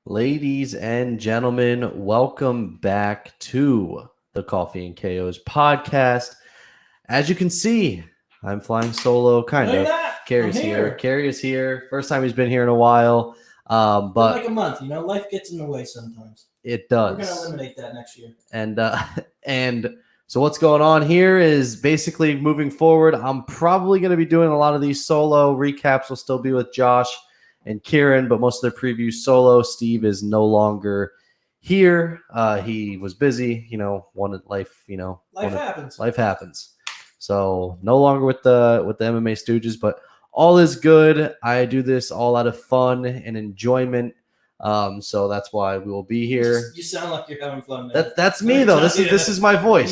Ladies and gentlemen, welcome back to the Coffee and KOs podcast. As you can see, I'm flying solo, kind of. Carrie's here. Carrie is here. First time he's been here in a while. But like a month, life gets in the way sometimes. It does. We're going to eliminate that next year. And so what's going on here is basically moving forward. I'm probably going to be doing a lot of these solo recaps. Will still be with Josh and Kieran, but most of their previews solo. Steve is no longer here. He was busy, wanted life, Life happens. So no longer with the MMA Stooges, but all is good. I do this all out of fun and enjoyment. So that's why we will be here. You sound like you're having fun, man. That's me though. This is my voice.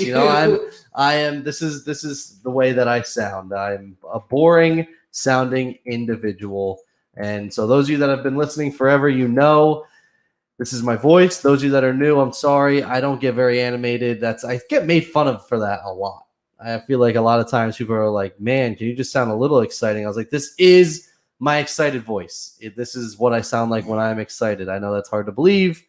I am this is the way that I sound. I'm a boring sounding individual. And so those of you that have been listening forever, this is my voice. Those of you that are new, I'm sorry. I don't get very animated. I get made fun of for that a lot. I feel like a lot of times people are like, man, can you just sound a little exciting? I was like, this is my excited voice. This is what I sound like when I'm excited. I know that's hard to believe.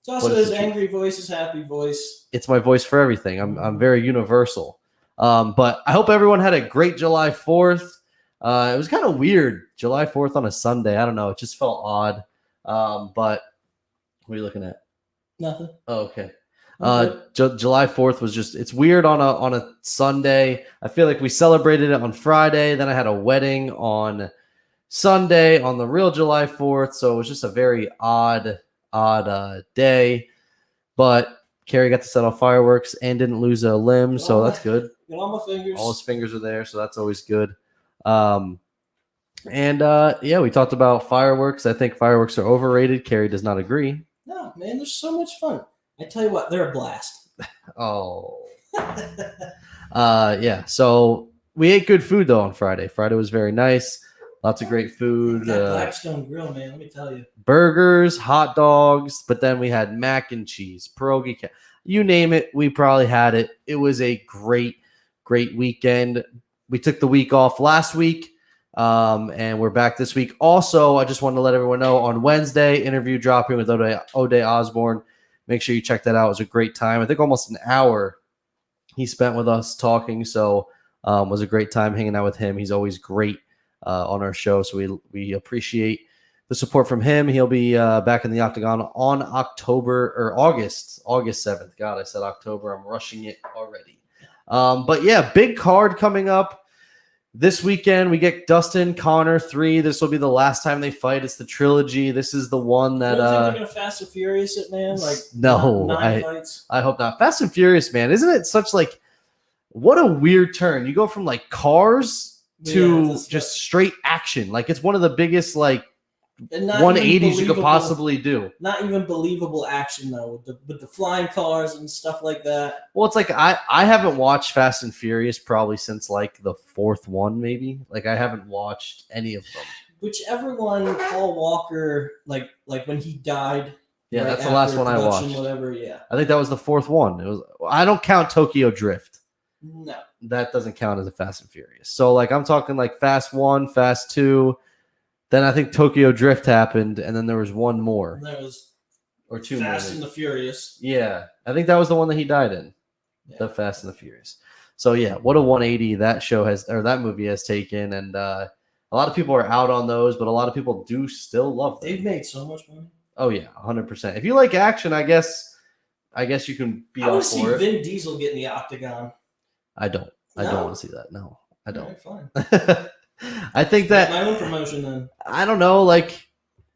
It's also his angry voice, his happy voice. It's my voice for everything. I'm very universal. But I hope everyone had a great July 4th. It was kind of weird. July 4th on a Sunday. I don't know. It just felt odd. But what are you looking at? Nothing. Oh, okay. July 4th was it's weird on a Sunday. I feel like we celebrated it on Friday. Then I had a wedding on Sunday on the real July 4th. So it was just a very odd day. But Carrie got to set off fireworks and didn't lose a limb. So that's good. Got all my fingers. All his fingers are there. So that's always good. We talked about fireworks. I think fireworks are overrated. Carrie does not agree. No, man, they're so much fun. I tell you what, they're a blast. Oh. So we ate good food though on Friday. Friday was very nice. Lots of great food. That Blackstone Grill, man, let me tell you. Burgers, hot dogs, but then we had mac and cheese, pierogi, you name it, we probably had it. It was a great weekend. We took the week off last week, and we're back this week. Also, I just wanted to let everyone know on Wednesday, interview dropping with O'Day Osborne. Make sure you check that out. It was a great time. I think almost an hour he spent with us talking. So it was a great time hanging out with him. He's always great on our show. So we appreciate the support from him. He'll be back in the Octagon on August 7th. God, I said October. I'm rushing it already. But yeah, big card coming up this weekend. We get Dustin, Conor 3. This will be the last time they fight. It's the trilogy. This is the one that you don't think they're gonna Fast and Furious it, man? Like no, 9 fights. I hope not. Fast and Furious, man. Isn't it such what a weird turn? You go from cars to just straight action. It's one of the biggest 180s you could possibly do. Not even believable action though, with the flying cars and stuff like that. Well, it's I haven't watched Fast and Furious probably since the fourth one, maybe. I haven't watched any of them. Whichever one Paul Walker, when he died. Yeah, that's the last one I watched. Whatever, yeah. I think that was the fourth one. It was. I don't count Tokyo Drift. No, that doesn't count as a Fast and Furious. So I'm talking Fast 1, Fast 2. Then I think Tokyo Drift happened, and then there was one more. There was or two Fast more. and the Furious. Yeah, I think that was the one that he died in. Yeah. The Fast and the Furious. So yeah, what a 180 that movie has taken, and a lot of people are out on those, but a lot of people do still love them. They've made so much money. Oh yeah, 100%. If you like action, I guess you can be all for it. I want to see Vin Diesel get in the octagon. I don't want to see that. No, I don't. Right, fine. I think that my own promotion then. I don't know,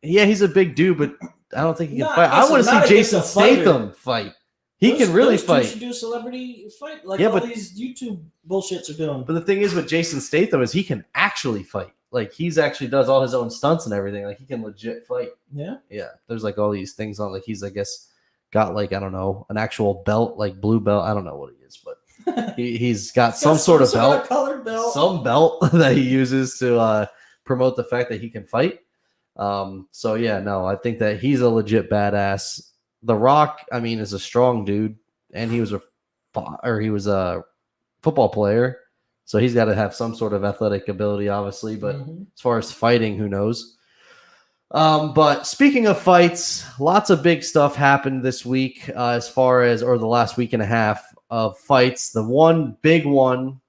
he's a big dude, but I don't think he can fight. I want to see Jason Statham fight. He can really those fight. Two should do a celebrity fight like Yeah, all but these YouTube bullshits are doing. But the thing is with Jason Statham is he can actually fight. Like he's actually does all his own stunts and everything. Like he can legit fight. Yeah. Yeah. There's like all these things on. Like he's I guess got like I don't know an actual belt like blue belt. I don't know what he is, but he's got some sort of belt, colored belt, some belt that he uses to promote the fact that he can fight. So yeah, no, I think that he's a legit badass. The Rock, I mean, is a strong dude, and he was a football player, so he's got to have some sort of athletic ability, obviously. But as far as fighting, who knows? But speaking of fights, lots of big stuff happened this week as far as, or the last week and a half of fights. The one big one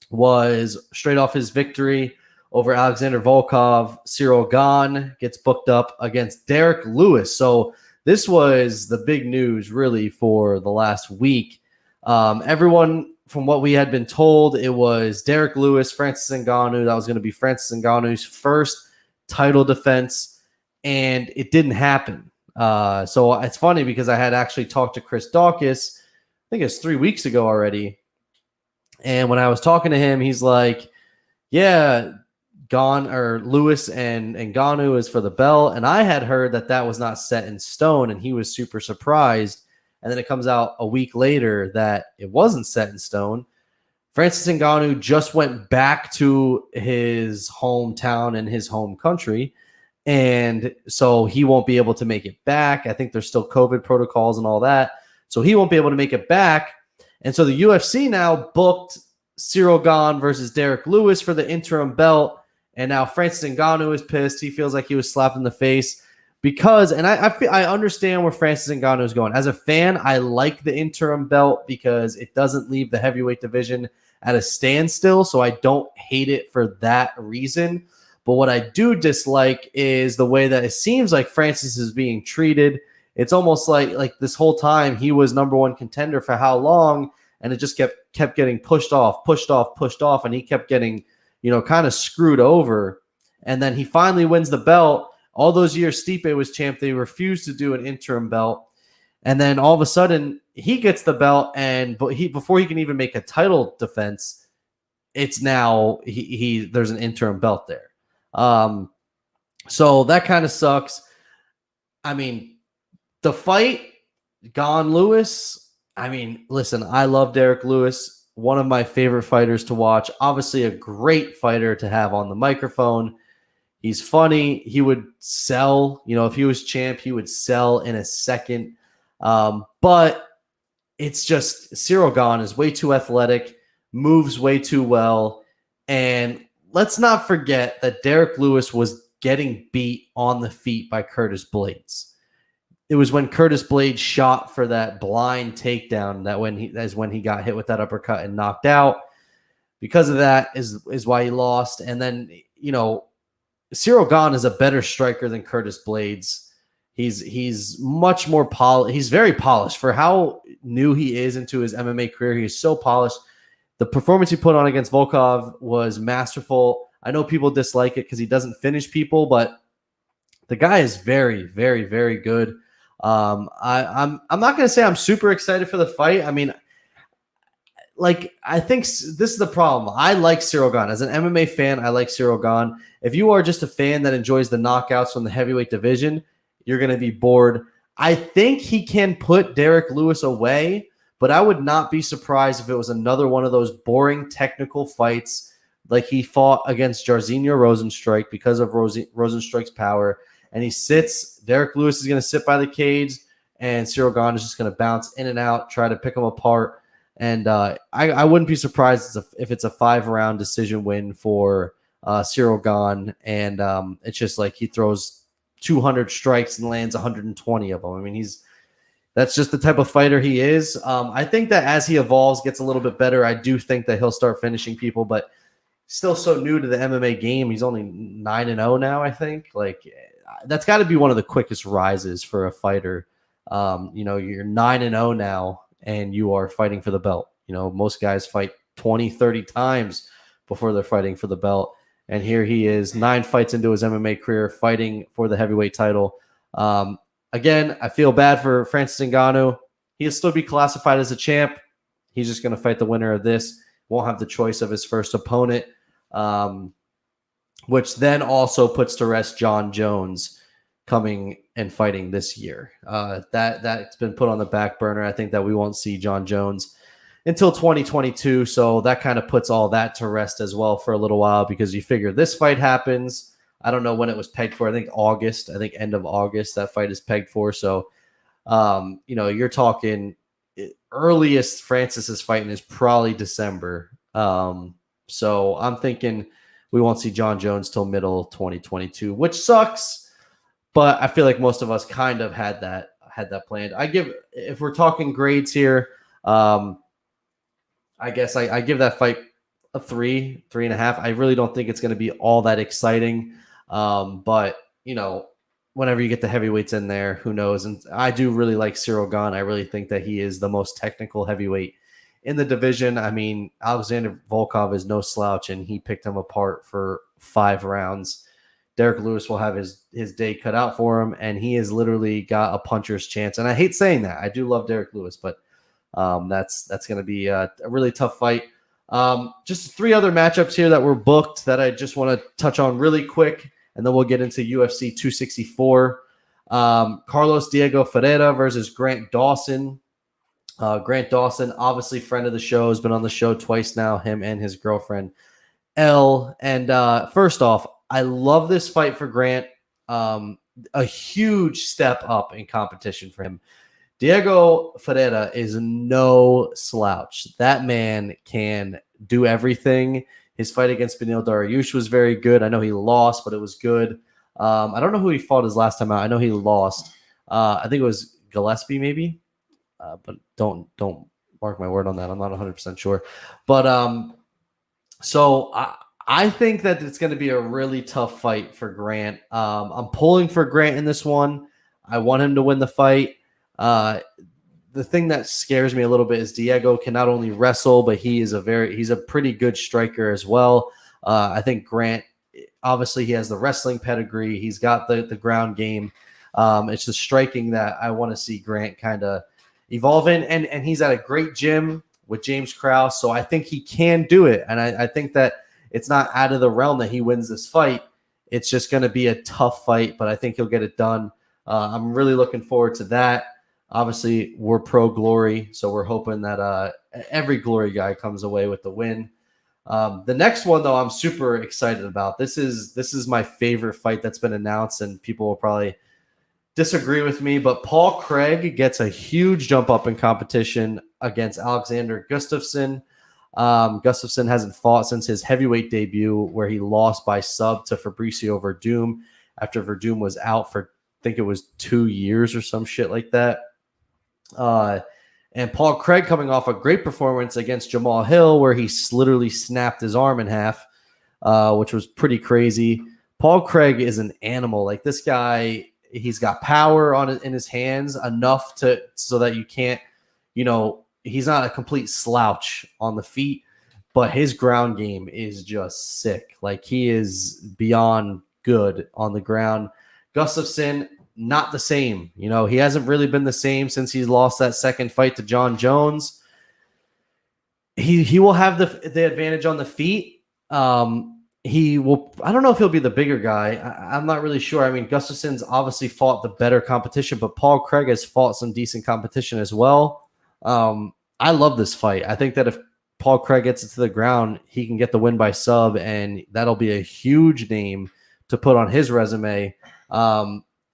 was straight off his victory over Alexander Volkov. Cyril Gane gets booked up against Derrick Lewis. So this was the big news really for the last week. Everyone, from what we had been told, it was Derrick Lewis, Francis Ngannou. That was going to be Francis Ngannou's first title defense, and it didn't happen. So it's funny because I had actually talked to Chris Dawkins, I think it's 3 weeks ago already. And when I was talking to him, he's like, yeah, Lewis and Ngannou is for the belt. And I had heard that was not set in stone, and he was super surprised. And then it comes out a week later that it wasn't set in stone. Francis Ngannou just went back to his hometown and his home country, and so he won't be able to make it back. I think there's still COVID protocols and all that, so he won't be able to make it back. And so the UFC now booked Cyril Gane versus Derrick Lewis for the interim belt, and now Francis Ngannou is pissed. He feels like he was slapped in the face because, and I understand where Francis Ngannou is going. As a fan, I like the interim belt because it doesn't leave the heavyweight division at a standstill, so I don't hate it for that reason. But what I do dislike is the way that it seems like Francis is being treated. It's almost like this whole time he was number one contender for how long, and it just kept getting pushed off, and he kept getting, kind of screwed over. And then he finally wins the belt. All those years Stipe was champ, they refused to do an interim belt. And then all of a sudden, he gets the belt, and before he can even make a title defense, it's now there's an interim belt there. So that kind of sucks. I mean, the fight, Gane Lewis. I mean, listen, I love Derrick Lewis, one of my favorite fighters to watch. Obviously, a great fighter to have on the microphone. He's funny. He would sell. If he was champ, he would sell in a second. But it's just Cyril Gane is way too athletic, moves way too well. And let's not forget that Derrick Lewis was getting beat on the feet by Curtis Blades. It was when Curtis Blades shot for that blind takedown when he got hit with that uppercut and knocked out. Because of that is why he lost. And then, Cyril Gane is a better striker than Curtis Blades. He's much more polished. He's very polished for how new he is into his MMA career. He is so polished. The performance he put on against Volkov was masterful. I know people dislike it because he doesn't finish people, but the guy is very, very, very good. I'm not going to say I'm super excited for the fight. I mean, I think this is the problem. I like Cyril Gane. As an MMA fan, I like Cyril Gane. If you are just a fan that enjoys the knockouts from the heavyweight division, you're going to be bored. I think he can put Derrick Lewis away, but I would not be surprised if it was another one of those boring technical fights like he fought against Jairzinho Rozenstruik because of Rozenstruik's power. And he sits. Derrick Lewis is going to sit by the cage, and Cyril Gane is just going to bounce in and out, try to pick him apart. And I wouldn't be surprised if it's a 5-round decision win for Cyril Gane. And it's just like he throws 200 strikes and lands 120 of them. I mean, that's just the type of fighter he is. I think that as he evolves, gets a little bit better, I do think that he'll start finishing people, but still so new to the MMA game. He's only 9-0 now, I think. That's got to be one of the quickest rises for a fighter. You're 9-0 now, and you are fighting for the belt. Most guys fight 20, 30 times before they're fighting for the belt. And here he is, 9 fights into his MMA career, fighting for the heavyweight title. Again, I feel bad for Francis Ngannou. He'll still be classified as a champ. He's just going to fight the winner of this. Won't have the choice of his first opponent, which then also puts to rest John Jones coming and fighting this year. That's been put on the back burner. I think that we won't see John Jones until 2022. So that kind of puts all that to rest as well for a little while, because you figure this fight happens. I don't know when it was pegged for. I think August. I think end of August that fight is pegged for. So, you're talking earliest Francis is fighting is probably December. So I'm thinking we won't see John Jones till middle 2022, which sucks. But I feel like most of us kind of had that planned. If we're talking grades here, I guess I give that fight a 3.5. I really don't think it's going to be all that exciting. But whenever you get the heavyweights in there, who knows? And I do really like Cyril Gane. I really think that he is the most technical heavyweight in the division. I mean, Alexander Volkov is no slouch, and he picked him apart for 5 rounds. Derrick Lewis will have his day cut out for him, and he has literally got a puncher's chance. And I hate saying that. I do love Derrick Lewis, but that's going to be a really tough fight. Just 3 other matchups here that were booked that I just want to touch on really quick, and then we'll get into UFC 264. Carlos Diego Ferreira versus Grant Dawson. Grant Dawson, obviously friend of the show, has been on the show twice now, him and his girlfriend, Elle. And first off, I love this fight for Grant. A huge step up in competition for him. Diego Ferreira is no slouch. That man can do everything. His fight against Beneil Dariush was very good. I know he lost, but it was good. I don't know who he fought his last time out. I know he lost. I think it was Gillespie, maybe. But don't mark my word on that. I'm not 100% sure. But so I think that it's going to be a really tough fight for Grant. I'm pulling for Grant in this one. I want him to win the fight. The thing that scares me a little bit is Diego can not only wrestle, but he's a pretty good striker as well. I think Grant, obviously he has the wrestling pedigree. He's got the ground game. It's the striking that I want to see Grant kind of evolve in. And he's at a great gym with James Krause. So I think he can do it. And I think that it's not out of the realm that he wins this fight. It's just going to be a tough fight, but I think he'll get it done. I'm really looking forward to that. Obviously, we're pro Glory, so we're hoping that every Glory guy comes away with the win. The next one, though, I'm super excited about. This is my favorite fight that's been announced, and people will probably disagree with me, but Paul Craig gets a huge jump up in competition against Alexander Gustafsson. Gustafsson hasn't fought since his heavyweight debut, where he lost by sub to Fabricio Verdum after Verdum was out for, I think it was 2 years or some shit like that. And Paul Craig coming off a great performance against Jamal Hill, where he literally snapped his arm in half, which was pretty crazy. Paul Craig is an animal. Like, this guy, he's got power in his hands enough so that you can't, he's not a complete slouch on the feet, but his ground game is just sick. Like, he is beyond good on the ground. Gustafsson, not the same. He hasn't really been the same since he's lost that second fight to John Jones. He will have the advantage on the feet. He will. I don't know if he'll be the bigger guy. I'm not really sure. I mean, Gustafsson's obviously fought the better competition, but Paul Craig has fought some decent competition as well. I love this fight. I think that if Paul Craig gets it to the ground, he can get the win by sub, and that'll be a huge name to put on his resume.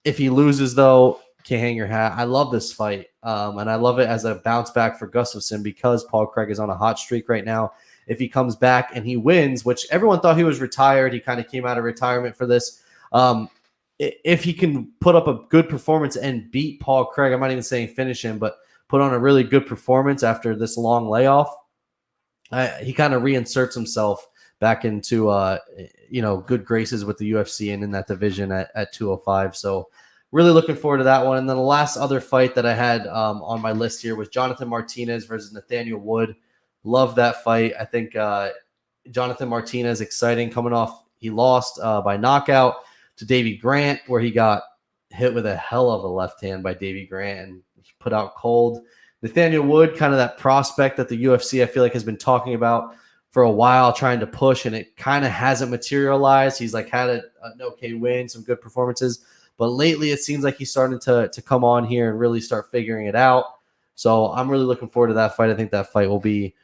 If he loses, though, can't hang your hat. I love this fight, and I love it as a bounce back for Gustafsson because Paul Craig is on a hot streak right now. If he comes back and he wins, which everyone thought he was retired, he kind of came out of retirement for this. If he can put up a good performance and beat Paul Craig, I'm not even saying finish him, but put on a really good performance after this long layoff, he kind of reinserts himself back into good graces with the UFC and in that division at 205. So really looking forward to that one. And then the last other fight that I had on my list here was Jonathan Martinez versus Nathaniel Wood. Love that fight. I think Jonathan Martinez, exciting, coming off, he lost by knockout to Davey Grant, where he got hit with a hell of a left hand by Davey Grant and he put out cold. Nathaniel Wood, kind of that prospect that the UFC I feel like has been talking about for a while, trying to push, and it kind of hasn't materialized. He's like had an okay win, some good performances, but lately it seems like he's starting to come on here and really start figuring it out. So I'm really looking forward to that fight. I think that fight will be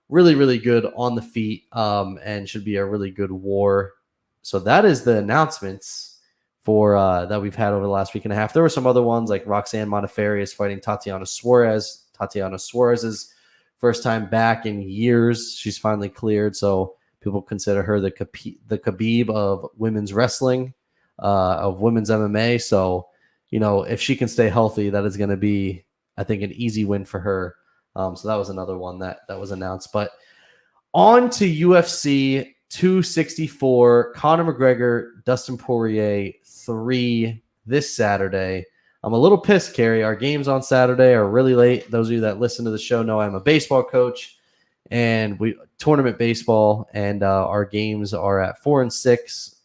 really, really good on the feet, and should be a really good war. So that is the announcements for that we've had over the last week and a half. There were some other ones like Roxanne Modafferi is fighting Tatiana Suarez. Tatiana Suarez's first time back in years. She's finally cleared, so people consider her the Khabib of women's wrestling, of women's MMA. So, if she can stay healthy, that is going to be, I think, an easy win for her. So that was another one that was announced. But on to UFC 264, Conor McGregor, Dustin Poirier 3 this Saturday. I'm a little pissed, Carrie. Our games on Saturday are really late. Those of you that listen to the show know I'm a baseball coach, and we tournament baseball, and our games are at 4 and 6.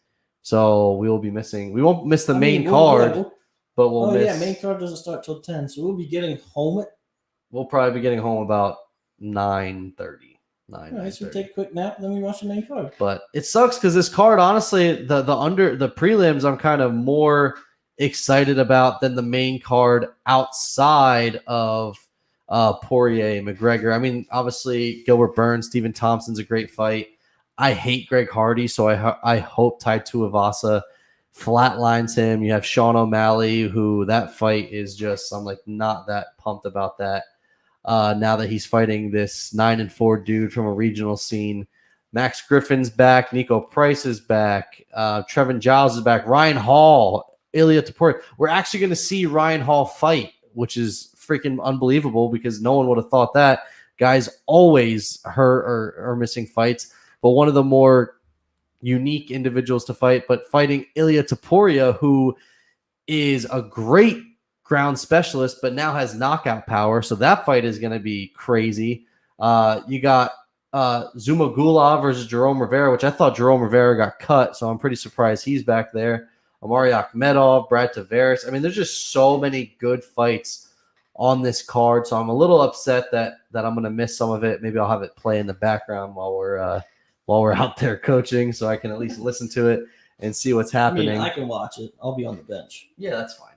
So we will be missing. We won't miss the main card, but we'll miss. Main card doesn't start till 10, so we'll be getting home We'll probably be getting home about 9:30. All right, so we take a quick nap, and then we watch the main card. But it sucks because this card, honestly, the prelims, I'm kind of more excited about than the main card outside of Poirier, McGregor. I mean, obviously, Gilbert Burns, Stephen Thompson's a great fight. I hate Greg Hardy, so I hope Tai Tuivasa flatlines him. You have Sean O'Malley, who that fight is just, I'm like not that pumped about that. Now that he's fighting this 9-4 dude from a regional scene. Max Griffin's back. Nico Price is back. Trevin Giles is back. Ryan Hall, Ilia Topuria. We're actually going to see Ryan Hall fight, which is freaking unbelievable because no one would have thought that. Guys always hurt or missing fights. But one of the more unique individuals to fight, but fighting Ilia Topuria, who is a great ground specialist, but now has knockout power. So that fight is going to be crazy. You got Zuma Gulov versus Jerome Rivera, which I thought Jerome Rivera got cut, so I'm pretty surprised he's back there. Amari Akhmedov, Brad Tavares. I mean, there's just so many good fights on this card, so I'm a little upset that I'm going to miss some of it. Maybe I'll have it play in the background while we're out there coaching, so I can at least listen to it and see what's happening. I can watch it. I'll be on the bench. Yeah, that's fine.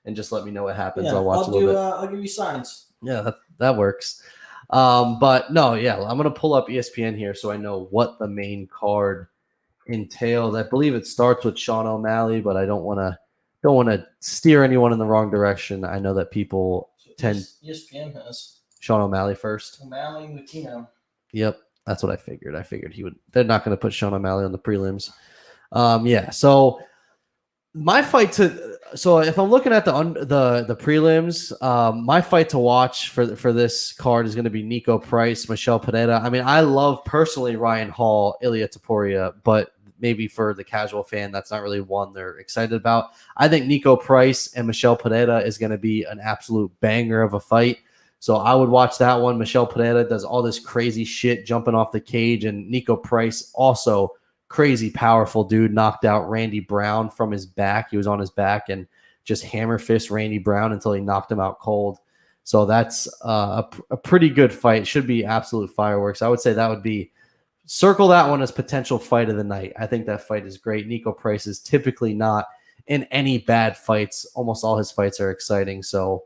And just let me know what happens. I'll watch a little bit. I'll give you signs. Yeah, that works. But no, yeah, I'm gonna pull up ESPN here so I know what the main card entails. I believe it starts with Sean O'Malley, but I don't want to steer anyone in the wrong direction. I know that people tend. ESPN has Sean O'Malley first. O'Malley, Latino. Yep, that's what I figured. I figured he would. They're not going to put Sean O'Malley on the prelims. Yeah, so. My fight so if I'm looking at the prelims, my fight to watch for this card is going to be Nico Price, Michelle Pineda. I mean, I love personally Ryan Hall, Ilia Topuria, but maybe for the casual fan, that's not really one they're excited about. I think Nico Price and Michelle Pineda is going to be an absolute banger of a fight. So I would watch that one. Michelle Pineda does all this crazy shit jumping off the cage, and Nico Price also crazy powerful dude, knocked out Randy Brown from his back. He was on his back and just hammer fist Randy Brown until he knocked him out cold. So that's a pretty good fight. Should be absolute fireworks. I would say that would be circle that one as potential fight of the night. I think that fight is great. Nico Price is typically not in any bad fights. Almost all his fights are exciting. So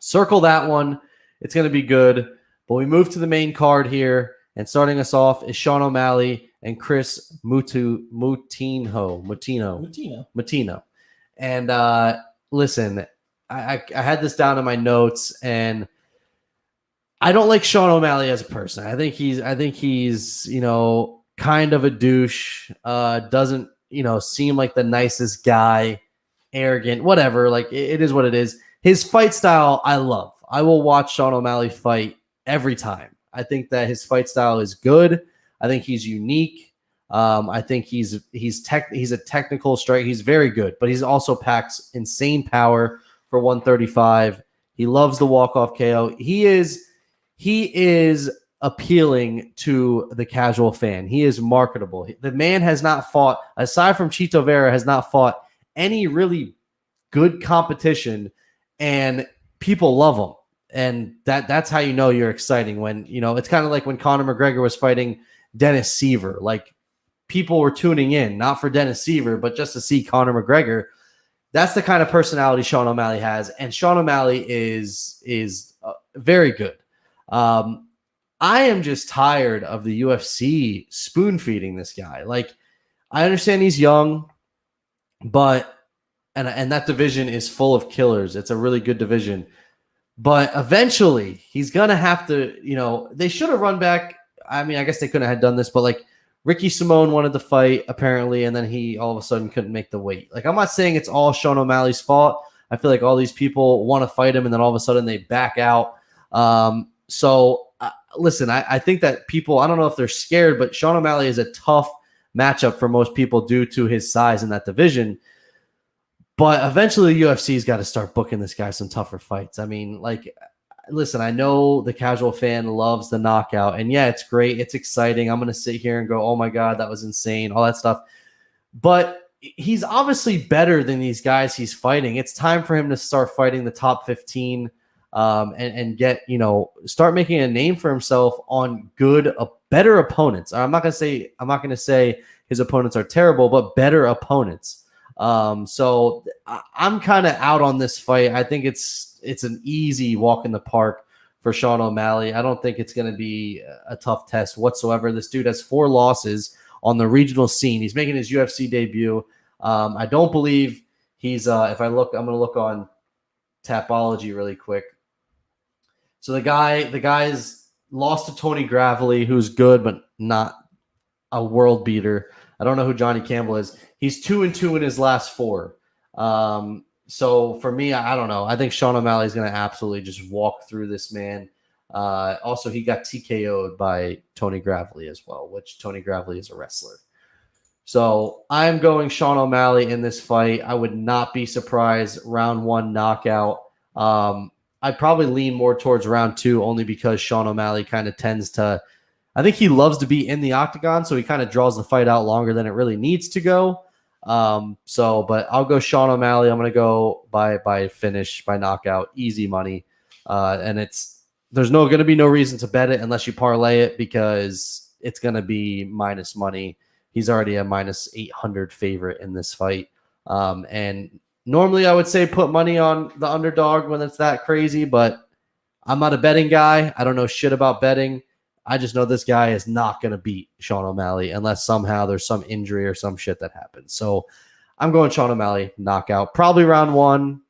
circle that one. It's going to be good. But we move to the main card here. And starting us off is Sean O'Malley and Chris Moutinho. And listen, I had this down in my notes, and I don't like Sean O'Malley as a person. I think he's kind of a douche. Doesn't seem like the nicest guy, arrogant, whatever. Like it is what it is. His fight style, I love. I will watch Sean O'Malley fight every time. I think that his fight style is good. I think he's unique. I think he's a technical strike. He's very good, but he's also packs insane power for 135. He loves the walk-off KO. He is appealing to the casual fan. He is marketable. The man has not fought, aside from Chito Vera, has not fought any really good competition, and people love him. And that's how you know you're exciting when, it's kind of like when Conor McGregor was fighting Dennis Seaver. Like, people were tuning in, not for Dennis Seaver, but just to see Conor McGregor. That's the kind of personality Sean O'Malley has, and Sean O'Malley is very good. I am just tired of the UFC spoon feeding this guy. Like, I understand he's young, but and that division is full of killers. It's a really good division. But eventually, he's going to have to, they should have run back. I mean, I guess they couldn't have done this, but like Ricky Simone wanted to fight apparently, and then he all of a sudden couldn't make the weight. Like, I'm not saying it's all Sean O'Malley's fault. I feel like all these people want to fight him, and then all of a sudden they back out. Listen, I think that people, I don't know if they're scared, but Sean O'Malley is a tough matchup for most people due to his size in that division. But eventually, the UFC's got to start booking this guy some tougher fights. I mean, like, listen, I know the casual fan loves the knockout. And yeah, it's great. It's exciting. I'm going to sit here and go, oh my God, that was insane. All that stuff. But he's obviously better than these guys he's fighting. It's time for him to start fighting the top 15 and get, start making a name for himself on better opponents. I'm not going to say his opponents are terrible, but better opponents. So I'm kind of out on this fight. I think it's an easy walk in the park for Sean O'Malley. I don't think it's going to be a tough test whatsoever. This dude has 4 losses on the regional scene. He's making his UFC debut. I don't believe he's, I'm going to look on Tapology really quick. So the guy's lost to Tony Gravely, who's good, but not a world beater. I don't know who Johnny Campbell is. He's 2-2 in his last 4. So for me, I don't know. I think Sean O'Malley is going to absolutely just walk through this man. Also, he got TKO'd by Tony Gravely as well, which Tony Gravely is a wrestler. So I'm going Sean O'Malley in this fight. I would not be surprised. Round 1 knockout. I'd probably lean more towards round 2 only because Sean O'Malley kind of tends to, I think he loves to be in the octagon, so he kind of draws the fight out longer than it really needs to go. But I'll go Sean O'Malley. I'm going to go by finish, by knockout, easy money. And there's going to be no reason to bet it unless you parlay it because it's going to be minus money. He's already a minus 800 favorite in this fight. And normally I would say put money on the underdog when it's that crazy, but I'm not a betting guy. I don't know shit about betting. I just know this guy is not going to beat Sean O'Malley unless somehow there's some injury or some shit that happens. So I'm going Sean O'Malley knockout, probably round 1,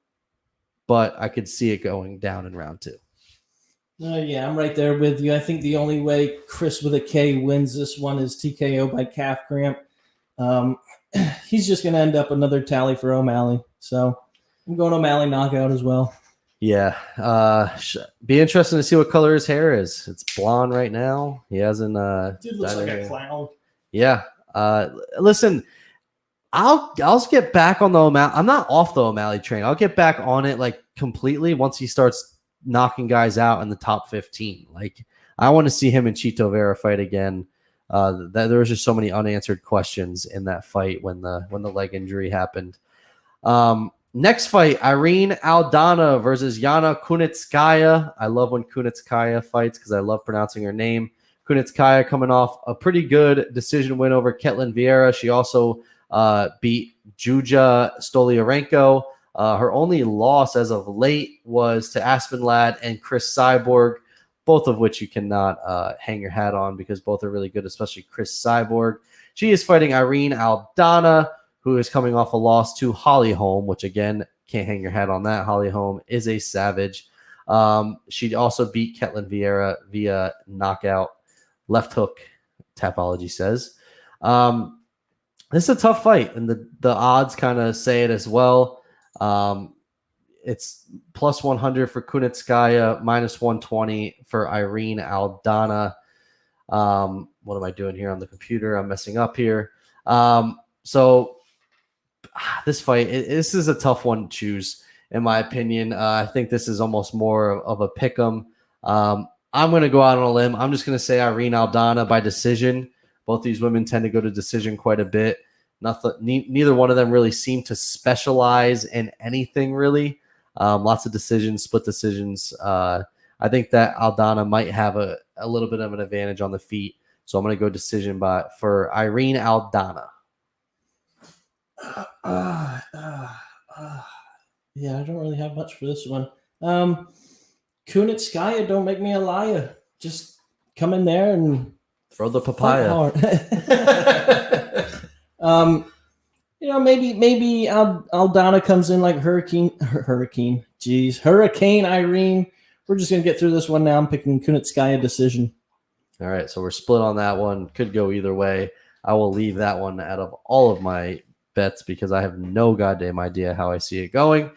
but I could see it going down in round 2. Yeah, I'm right there with you. I think the only way Chris with a K wins this one is TKO by calf cramp. He's just going to end up another tally for O'Malley. So I'm going O'Malley knockout as well. Yeah. Be interesting to see what color his hair is. It's blonde right now. He hasn't. Dude looks like a clown. Yeah. Listen, I'll get back on the O'Malley. I'm not off the O'Malley train. I'll get back on it like completely once he starts knocking guys out in the top 15. Like, I want to see him and Chito Vera fight again. There was just so many unanswered questions in that fight when the leg injury happened. Next fight, Irene Aldana versus Yana Kunitskaya. I love when Kunitskaya fights because I love pronouncing her name. Kunitskaya coming off a pretty good decision win over Ketlin Vieira. She also beat Juja Stolyarenko. Her only loss as of late was to Aspen Ladd and Chris Cyborg, both of which you cannot hang your hat on because both are really good, especially Chris Cyborg. She is fighting Irene Aldana, who is coming off a loss to Holly Holm, which, again, can't hang your hat on that. Holly Holm is a savage. She also beat Ketlin Vieira via knockout, left hook, Tapology says. This is a tough fight, and the odds kind of say it as well. It's plus 100 for Kunitskaya, minus 120 for Irene Aldana. What am I doing here on the computer? I'm messing up here. So this fight, this is a tough one to choose, in my opinion. I think this is almost more of a pick 'em. I'm going to go out on a limb. I'm just going to say Irene Aldana by decision. Both these women tend to go to decision quite a bit. Neither one of them really seem to specialize in anything, really. Lots of decisions, split decisions. I think that Aldana might have a little bit of an advantage on the feet. So I'm going to go decision for Irene Aldana. Yeah, I don't really have much for this one. Kunitskaya, don't make me a liar. Just come in there and throw the papaya. Maybe Aldana comes in like Hurricane. Irene. We're just gonna get through this one now. I'm picking Kunitskaya decision. All right, so we're split on that one. Could go either way. I will leave that one out of all of my bets because I have no goddamn idea how I see it going.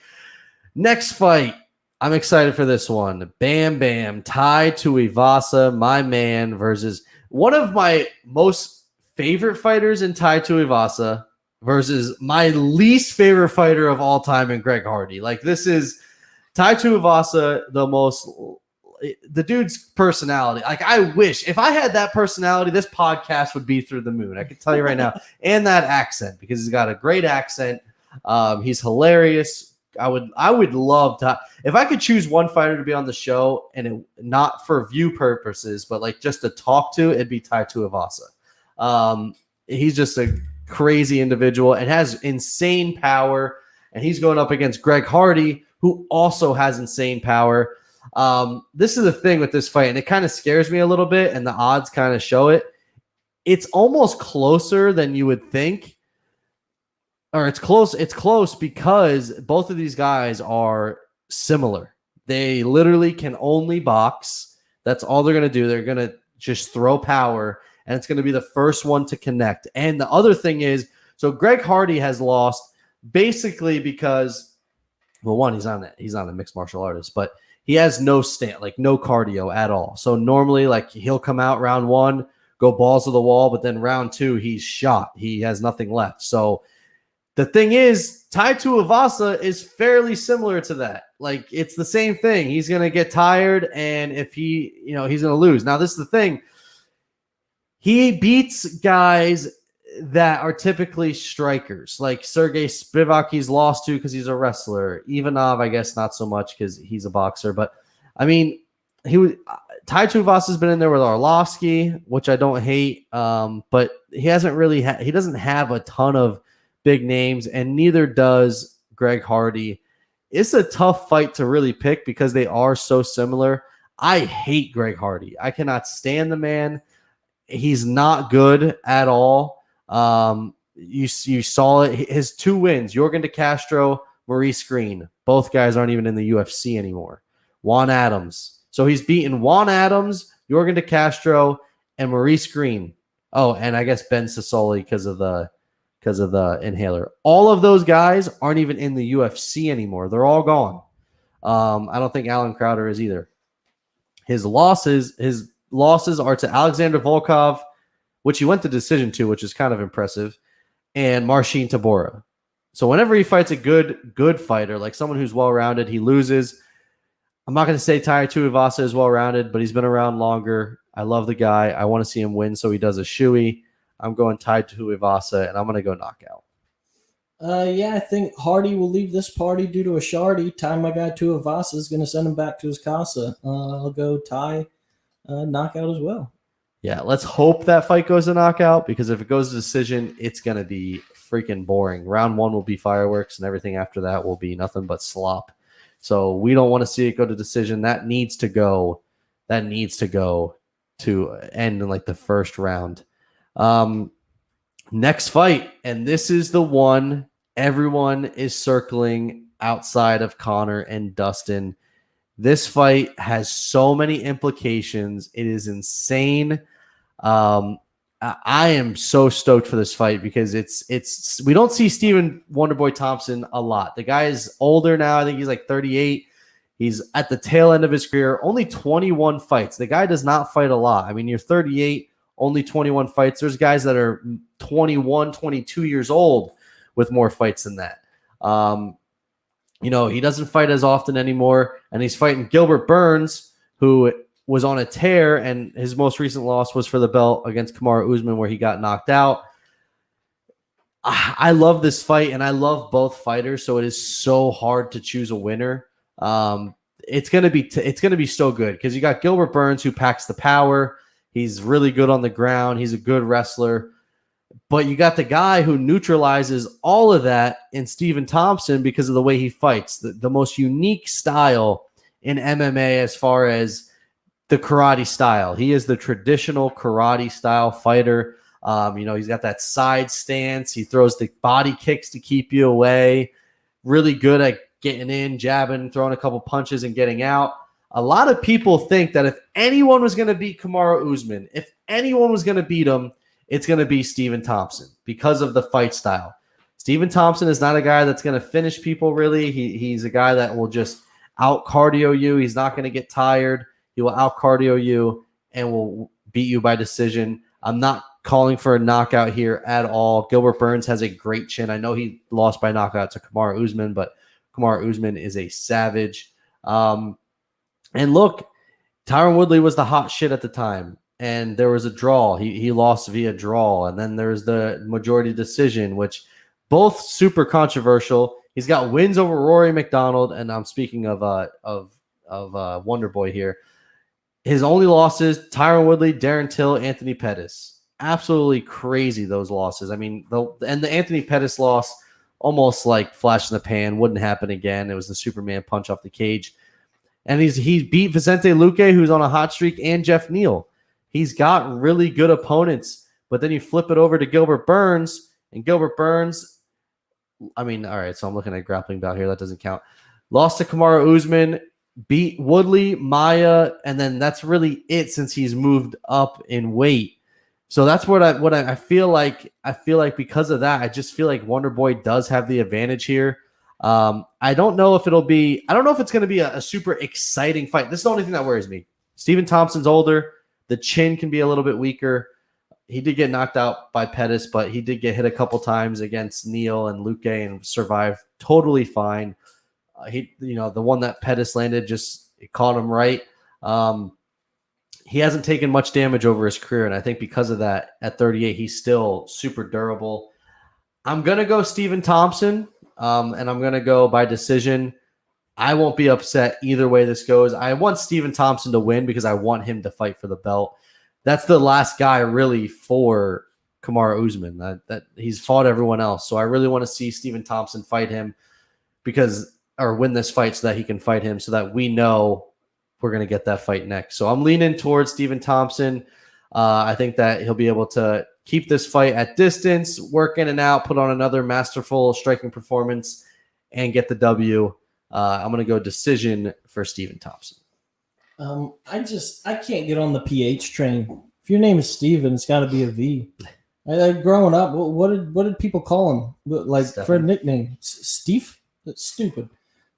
Next fight. I'm excited for this one. Bam Bam, Tuivasa, my man, versus one of my most favorite fighters in Tuivasa versus my least favorite fighter of all time in Greg Hardy. Like, this is Tuivasa, the dude's personality. Like, I wish if I had that personality, this podcast would be through the moon. I can tell you right now. And that accent, because he's got a great accent. He's hilarious. I would love to, if I could choose one fighter to be on the show, and not for view purposes, but like just to talk to, it'd be Tuivasa. He's just a crazy individual and has insane power, and he's going up against Greg Hardy, who also has insane power. This is the thing with this fight, and it kind of scares me a little bit, and the odds kind of show it. It's almost closer than you would think. Or it's close. It's close because both of these guys are similar. They literally can only box. That's all they're going to do. They're going to just throw power, and it's going to be the first one to connect. And the other thing is, so Greg Hardy has lost basically because, well, one, he's not a mixed martial artist, but he has no no cardio at all. So normally, like, he'll come out round one, go balls to the wall, but then round two, he's shot. He has nothing left. So the thing is, Tuivasa is fairly similar to that. Like, it's the same thing. He's going to get tired, and if he's going to lose. Now, this is the thing. He beats guys that are typically strikers, like Sergey Spivak he's lost to because he's a wrestler. Ivanov, I guess, not so much because he's a boxer. But, I mean, Tuivasa's been in there with Arlovsky, which I don't hate, but he hasn't really he doesn't have a ton of big names, and neither does Greg Hardy. It's a tough fight to really pick because they are so similar. I hate Greg Hardy. I cannot stand the man. He's not good at all. You saw it. His two wins, Jorgen De Castro, Maurice Green. Both guys aren't even in the UFC anymore. Juan Adams. So he's beaten Juan Adams, Jorgen De Castro, and Maurice Green. Oh, and I guess Ben Sassoli because of the inhaler. All of those guys aren't even in the UFC anymore. They're all gone. I don't think Alan Crowder is either. His losses are to Alexander Volkov, which he went to decision to, which is kind of impressive, and Marcin Tybura. So whenever he fights a good fighter, like someone who's well-rounded, he loses. I'm not going to say Tuivasa is well-rounded, but he's been around longer. I love the guy. I want to see him win, so he does a shoey. I'm going Tuivasa, and I'm going to go knockout. I think Hardy will leave this party due to a shardy. My guy Tuivasa is going to send him back to his casa. I'll go knockout as well. Yeah, let's hope that fight goes to knockout, because if it goes to decision, it's going to be freaking boring. Round one will be fireworks, and everything after that will be nothing but slop. So we don't want to see it go to decision. That needs to go to end in like the first round. Next fight, and this is the one everyone is circling outside of Conor and Dustin. This fight has so many implications. It is insane. I am so stoked for this fight because we don't see Stephen Wonderboy Thompson a lot. The guy is older now. I think he's like 38. He's at the tail end of his career. Only 21 fights. The guy does not fight a lot. I mean, you're 38, only 21 fights. There's guys that are 21, 22 years old with more fights than that. He doesn't fight as often anymore, and he's fighting Gilbert Burns, who was on a tear, and his most recent loss was for the belt against Kamaru Usman, where he got knocked out. I love this fight, and I love both fighters, so it is so hard to choose a winner. It's gonna be so good because you got Gilbert Burns, who packs the power. He's really good on the ground. He's a good wrestler. But you got the guy who neutralizes all of that in Stephen Thompson because of the way he fights. The most unique style in MMA as far as the karate style. He is the traditional karate style fighter. He's got that side stance. He throws the body kicks to keep you away. Really good at getting in, jabbing, throwing a couple punches and getting out. A lot of people think that if anyone was going to beat Kamaru Usman, if anyone was going to beat him, it's going to be Stephen Thompson because of the fight style. Stephen Thompson is not a guy that's going to finish people, really. He's a guy that will just out-cardio you. He's not going to get tired. He will out-cardio you and will beat you by decision. I'm not calling for a knockout here at all. Gilbert Burns has a great chin. I know he lost by knockout to Kamaru Usman, but Kamaru Usman is a savage. And look, Tyron Woodley was the hot shit at the time. And there was a draw. He lost via draw. And then there's the majority decision, which both super controversial. He's got wins over Rory McDonald. And I'm speaking of Wonder Boy here. His only losses, Tyron Woodley, Darren Till, Anthony Pettis. Absolutely crazy, those losses. I mean, the Anthony Pettis loss, almost like flash in the pan, wouldn't happen again. It was the Superman punch off the cage. And he beat Vicente Luque, who's on a hot streak, and Jeff Neal. He's got really good opponents, but then you flip it over to Gilbert Burns, and Gilbert Burns, all right, so I'm looking at grappling bout here. That doesn't count. Lost to Kamaru Usman, beat Woodley, Maia, and then that's really it since he's moved up in weight. So that's what I feel like. I feel like because of that, I just feel like Wonder Boy does have the advantage here. I don't know if it's going to be a super exciting fight. This is the only thing that worries me. Stephen Thompson's older. The chin can be a little bit weaker. He did get knocked out by Pettis, but he did get hit a couple times against Neal and Luque and survived totally fine. The one that Pettis landed, it caught him right. He hasn't taken much damage over his career, and I think because of that, at 38, he's still super durable. I'm going to go Stephen Thompson, and I'm going to go by decision. I won't be upset either way this goes. I want Stephen Thompson to win because I want him to fight for the belt. That's the last guy really for Kamaru Usman. That he's fought everyone else. So I really want to see Stephen Thompson fight him or win this fight so that he can fight him so that we know we're going to get that fight next. So I'm leaning towards Stephen Thompson. I think that he'll be able to keep this fight at distance, work in and out, put on another masterful striking performance, and get the W. I'm going to go decision for Stephen Thompson. I can't get on the PH train. If your name is Steven, it's got to be a V. Growing up, what did people call him? Like Stephen. For a nickname, Steve? That's stupid.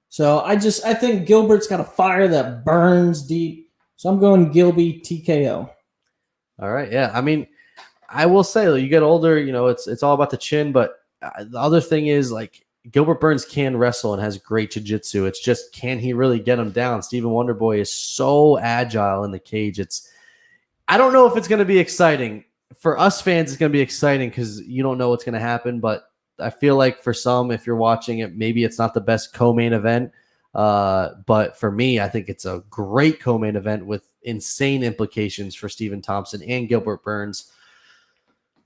So I think Gilbert's got a fire that burns deep. So I'm going Gilby TKO. All right, yeah. I mean, I will say, you get older, it's all about the chin. But the other thing is, like, Gilbert Burns can wrestle and has great jiu-jitsu. It's just, can he really get him down? Stephen Wonderboy is so agile in the cage. I don't know if it's going to be exciting. For us fans, it's going to be exciting because you don't know what's going to happen. But I feel like for some, if you're watching it, maybe it's not the best co-main event. But for me, I think it's a great co-main event with insane implications for Stephen Thompson and Gilbert Burns.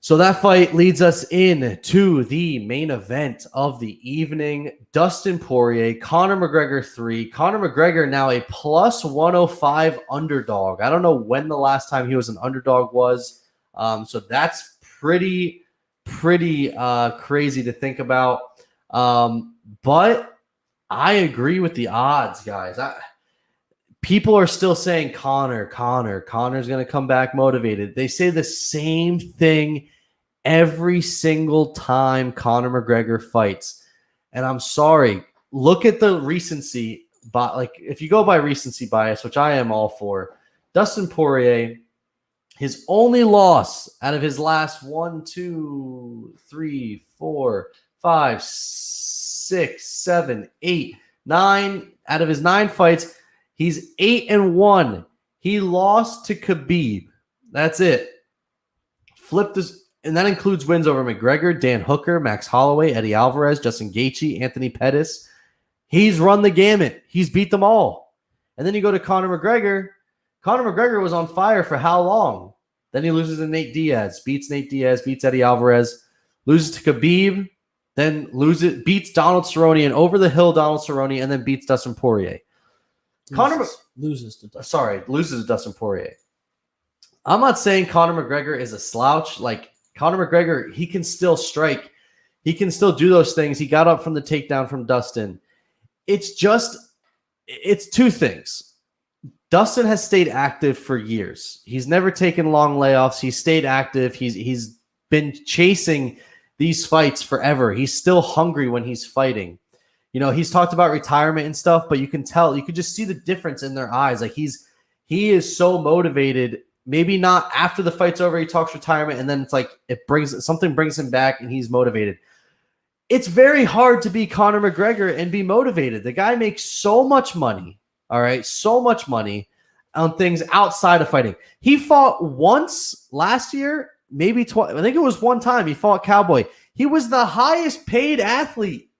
So that fight leads us into the main event of the evening. Dustin Poirier, Conor McGregor 3. Conor McGregor now a plus 105 underdog. I don't know when the last time he was an underdog was. So that's pretty crazy to think about. But I agree with the odds, guys. People are still saying Conor's going to come back motivated. They say the same thing every single time Conor McGregor fights. And I'm sorry, look at the recency. But like, if you go by recency bias, which I am all for, Dustin Poirier, his only loss out of his last 1, 2, 3, 4, 5, 6, 7, 8, 9 out of his 9 fights, he's 8-1. He lost to Khabib. That's it. Flipped this, and that includes wins over McGregor, Dan Hooker, Max Holloway, Eddie Alvarez, Justin Gaethje, Anthony Pettis. He's run the gamut. He's beat them all. And then you go to Conor McGregor. Conor McGregor was on fire for how long? Then he loses to Nate Diaz, beats Eddie Alvarez, loses to Khabib, then beats Donald Cerrone and over the hill Donald Cerrone, and then beats Dustin Poirier. Loses to Dustin Poirier. I'm not saying Conor McGregor is a slouch. Like, Conor McGregor, he can still strike. He can still do those things. He got up from the takedown from Dustin. It's two things. Dustin has stayed active for years. He's never taken long layoffs. He's stayed active. He's been chasing these fights forever. He's still hungry when he's fighting. You know, he's talked about retirement and stuff, but you can just see the difference in their eyes. Like, he is so motivated. Maybe not after the fight's over, he talks retirement, and then it's like something brings him back and he's motivated. It's very hard to be Conor McGregor and be motivated. The guy makes so much money. All right, so much money on things outside of fighting. He fought once last year, maybe twice. I think it was one time he fought Cowboy. He was the highest paid athlete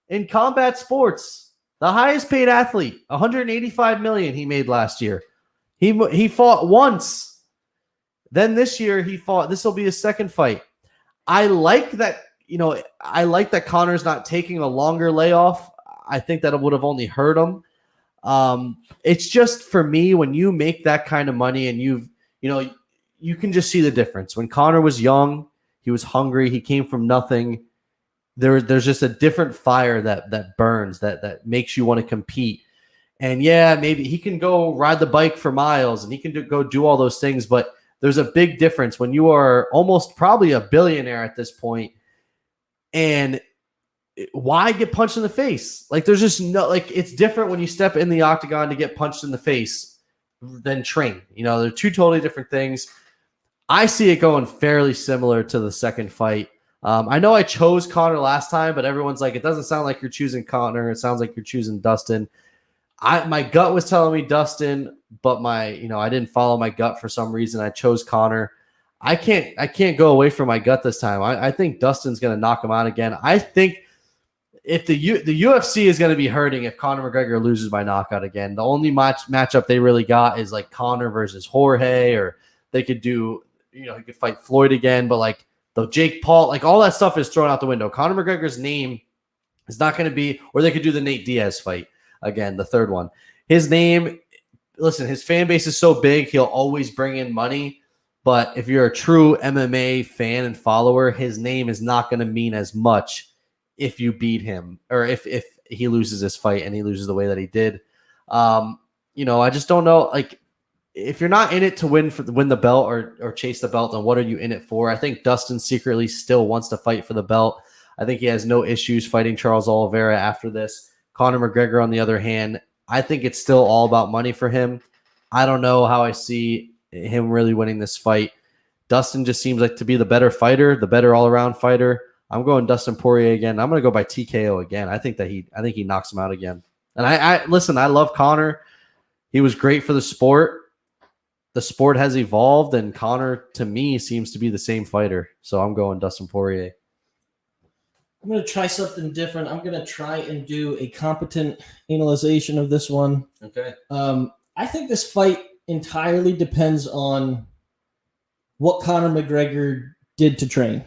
in combat sports. The highest paid athlete, $185 million he made last year. He fought once. Then this year he fought. This will be his second fight. I like that. I like that Conor's not taking a longer layoff. I think that it would have only hurt him. It's just, for me, when you make that kind of money and you can just see the difference. When Conor was young, he was hungry. He came from nothing. There's just a different fire that burns, that makes you want to compete. And yeah, maybe he can go ride the bike for miles and he can go do all those things. But there's a big difference when you are almost probably a billionaire at this point. And why get punched in the face? Like, there's just no, like, it's different when you step in the octagon to get punched in the face than train. They're two totally different things. I see it going fairly similar to the second fight. I know I chose Conor last time, but everyone's like, it doesn't sound like you're choosing Conor. It sounds like you're choosing Dustin. My gut was telling me Dustin, but I didn't follow my gut for some reason. I chose Conor. I can't go away from my gut this time. I think Dustin's going to knock him out again. I think if the UFC is going to be hurting if Conor McGregor loses by knockout again. The only matchup they really got is like Conor versus Jorge, or they could do, he could fight Floyd again, but like the Jake Paul, like all that stuff is thrown out the window. Conor McGregor's name is not going to be, or they could do the Nate Diaz fight again, the third one. His name, listen, his fan base is so big, he'll always bring in money. But if you're a true MMA fan and follower, his name is not going to mean as much if you beat him, or if he loses this fight and he loses the way that he did. I just don't know. Like, if you're not in it to win the belt or chase the belt, then what are you in it for? I think Dustin secretly still wants to fight for the belt. I think he has no issues fighting Charles Oliveira after this. Conor McGregor, on the other hand, I think it's still all about money for him. I don't know how I see him really winning this fight. Dustin just seems like to be the better fighter, the better all-around fighter. I'm going Dustin Poirier again. I'm going to go by TKO again. I think he knocks him out again. And I listen, I love Conor. He was great for the sport. The sport has evolved, and Conor, to me, seems to be the same fighter. So I'm going Dustin Poirier. I'm going to try something different. I'm going to try and do a competent analyzation of this one. Okay. I think this fight entirely depends on what Conor McGregor did to train.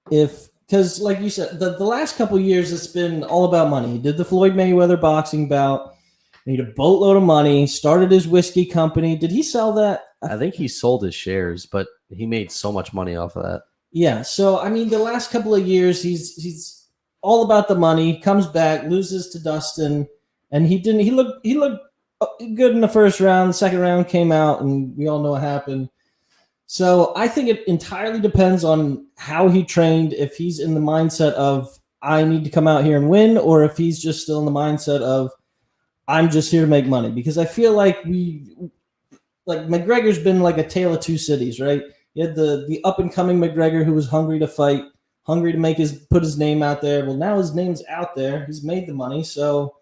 Because like you said, the last couple of years, it's been all about money. He did the Floyd Mayweather boxing bout, made a boatload of money, started his whiskey company. Did he sell that? I think he sold his shares, but he made so much money off of that. Yeah. So, I mean, the last couple of years, he's all about the money, comes back, loses to Dustin, and he looked good in the first round. The second round came out, and we all know what happened. So I think it entirely depends on how he trained, if he's in the mindset of, I need to come out here and win, or if he's just still in the mindset of, I'm just here to make money. Because I feel like McGregor's been like a tale of two cities, right? You had the up-and-coming McGregor who was hungry to fight, hungry to put his name out there. Well, now his name's out there. He's made the money. So,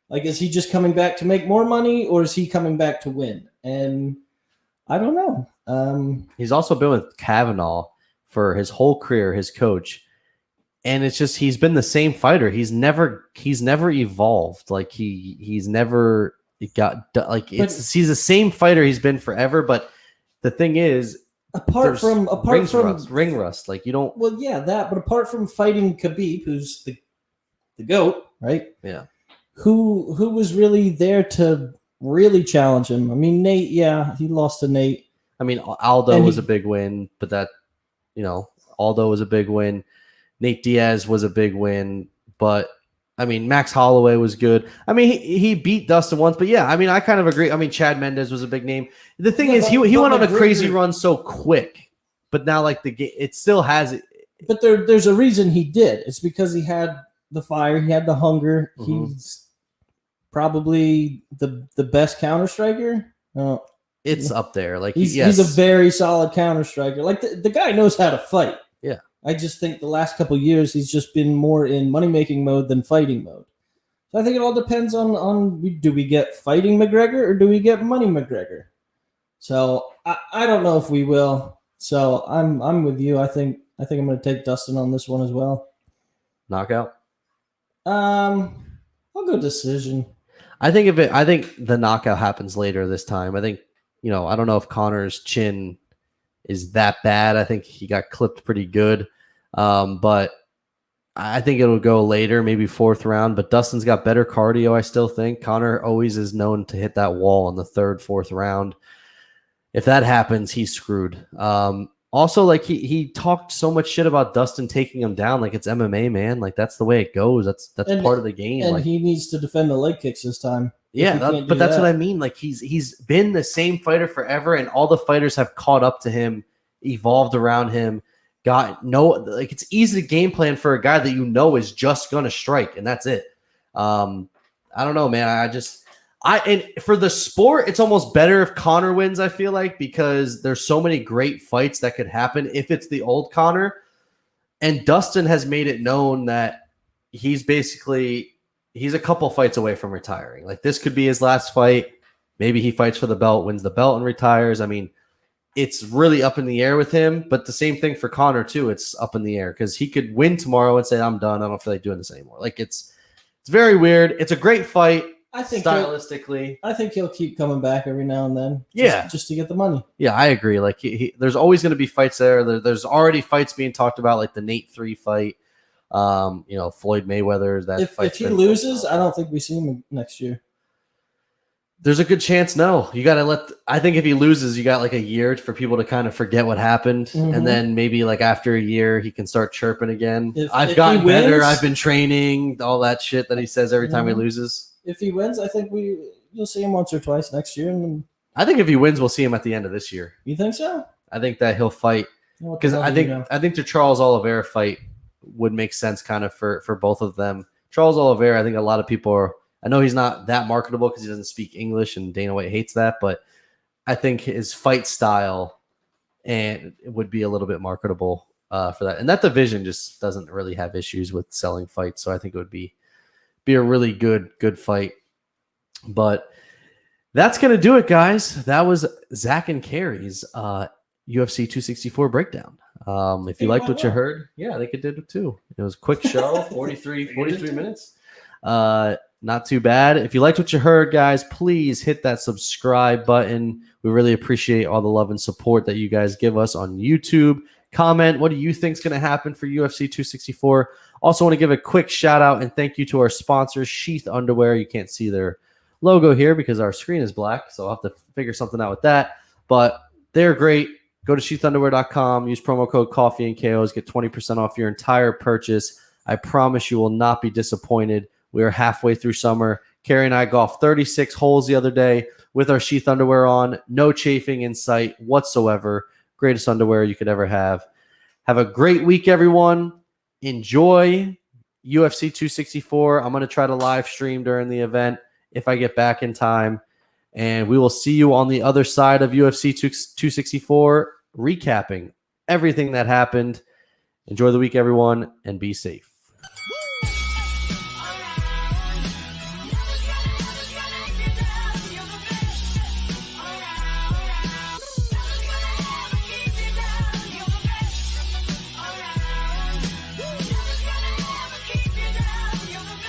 like, is he just coming back to make more money, or is he coming back to win? And I don't know. He's also been with Kavanaugh for his whole career, his coach. And it's just he's been the same fighter. He's never evolved. Like he's never got like he's the same fighter he's been forever. But the thing is, apart from ring rust, like you don't. Well, yeah, that. But apart from fighting Khabib, who's the GOAT, right? Yeah. Who was really there to really challenge him? I mean, Nate. Yeah, he lost to Nate. I mean, Aldo was a big win, but that Aldo was a big win. Nate Diaz was a big win, but I mean, Max Holloway was good. I mean, he beat Dustin once, but yeah, I mean, I kind of agree. I mean, Chad Mendes was a big name. The thing is, he went on a crazy run so quick, but now like the game, it still has it. But there's a reason he did. It's because he had the fire, he had the hunger. Mm-hmm. He's probably the best counter striker. It's up there. Like he's a very solid counter striker. Like the guy knows how to fight. Yeah. I just think the last couple of years he's just been more in money-making mode than fighting mode. So I think it all depends on do we get fighting McGregor or do we get money McGregor? So I don't know if we will. So I'm with you. I think I'm going to take Dustin on this one as well. Knockout? I'll go decision. I think the knockout happens later this time. I think, I don't know if Conor's chin is that bad. I think he got clipped pretty good. But I think it'll go later, maybe 4th round. But Dustin's got better cardio, I still think. Conor always is known to hit that wall in the 3rd, 4th round. If that happens, he's screwed. Also, like he talked so much shit about Dustin taking him down, like it's MMA, man. Like that's the way it goes. That's part of the game. And like, he needs to defend the leg kicks this time. Yeah, but that's what I mean. Like he's been the same fighter forever, and all the fighters have caught up to him, evolved around him. It's easy to game plan for a guy that is just gonna strike, and that's it. I don't know, man. And for the sport, it's almost better if Conor wins, I feel like, because there's so many great fights that could happen if it's the old Conor. And Dustin has made it known that he's a couple fights away from retiring. Like this could be his last fight. Maybe he fights for the belt, wins the belt, and retires. I mean, it's really up in the air with him, but the same thing for Conor too. It's up in the air because he could win tomorrow and say, I'm done. I don't feel like doing this anymore. Like it's very weird. It's a great fight. I think stylistically, I think he'll keep coming back every now and then. Just to get the money. Yeah, I agree. Like there's always going to be fights there. There's already fights being talked about, like the Nate 3 fight. Floyd Mayweather. If he loses, I don't think we see him next year. There's a good chance. No, you got to I think if he loses, you got like a year for people to kind of forget what happened. Mm-hmm. And then maybe like after a year, he can start chirping again. I've gotten better. I've been training, all that shit that he says every time he loses. If he wins, I think you'll see him once or twice next year. I think if he wins, we'll see him at the end of this year. You think so? I think that he'll fight because I think the Charles Oliveira fight would make sense kind of for both of them. Charles Oliveira, I think a lot of people I know he's not that marketable because he doesn't speak English and Dana White hates that, but I think his fight style and it would be a little bit marketable for that. And that division just doesn't really have issues with selling fights. So I think it would be a really good fight. But that's going to do it, guys. That was Zach and Carrie's UFC 264 breakdown. If you liked what you heard, yeah, I think it did too. It was a quick show, 43 minutes. Not too bad. If you liked what you heard, guys, please hit that subscribe button. We really appreciate all the love and support that you guys give us on YouTube. Comment, what do you think is going to happen for UFC 264? Also want to give a quick shout out and thank you to our sponsors, Sheath Underwear. You can't see their logo here because our screen is black, so I'll have to figure something out with that. But they're great. Go to sheathunderwear.com, use promo code Coffee and KOs, get 20% off your entire purchase. I promise you will not be disappointed. We are halfway through summer. Carrie and I golfed 36 holes the other day with our Sheath Underwear on. No chafing in sight whatsoever. Greatest underwear you could ever have. Have a great week, everyone. Enjoy UFC 264. I'm going to try to live stream during the event if I get back in time. And we will see you on the other side of UFC 264, recapping everything that happened. Enjoy the week, everyone, and be safe.